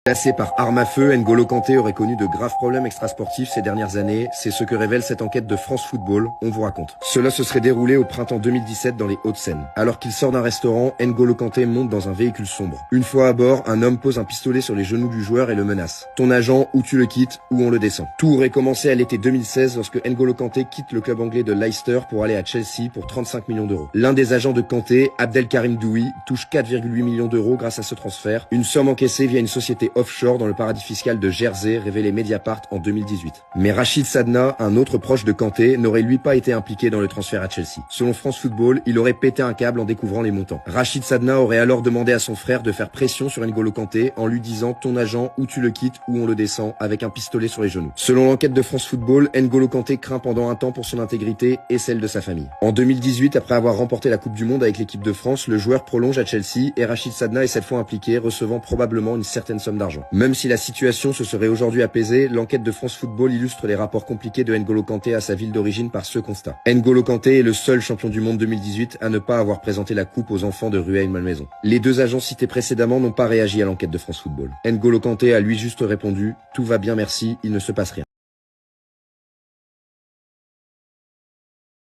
Placé par arme à feu, N'Golo Kanté aurait connu de graves problèmes extrasportifs ces dernières années. C'est ce que révèle cette enquête de France Football. On vous raconte. Cela se serait déroulé au printemps 2017 dans les Hauts-de-Seine. Alors qu'il sort d'un restaurant, N'Golo Kanté monte dans un véhicule sombre. Une fois à bord, un homme pose un pistolet sur les genoux du joueur et le menace. Ton agent, ou tu le quittes, ou on le descend. Tout aurait commencé à l'été 2016 lorsque N'Golo Kanté quitte le club anglais de Leicester pour aller à Chelsea pour 35 millions d'euros. L'un des agents de Kanté, Abdelkarim Doui, touche 4,8 millions d'euros grâce à ce transfert. Une somme encaissée via une société offshore dans le paradis fiscal de Jersey, révélé Mediapart en 2018. Mais Rachid Sadna, un autre proche de Kanté, n'aurait lui pas été impliqué dans le transfert à Chelsea. Selon France Football, il aurait pété un câble en découvrant les montants. Rachid Sadna aurait alors demandé à son frère de faire pression sur N'Golo Kanté en lui disant « ton agent, ou tu le quittes, ou on le descend » avec un pistolet sur les genoux. Selon l'enquête de France Football, N'Golo Kanté craint pendant un temps pour son intégrité et celle de sa famille. En 2018, après avoir remporté la Coupe du Monde avec l'équipe de France, le joueur prolonge à Chelsea et Rachid Sadna est cette fois impliqué, recevant probablement une certaine somme d'argent. Même si la situation se serait aujourd'hui apaisée, l'enquête de France Football illustre les rapports compliqués de N'Golo Kanté à sa ville d'origine par ce constat. N'Golo Kanté est le seul champion du monde 2018 à ne pas avoir présenté la coupe aux enfants de Rueil-Malmaison. Les deux agents cités précédemment n'ont pas réagi à l'enquête de France Football. N'Golo Kanté a lui juste répondu « Tout va bien merci, il ne se passe rien ».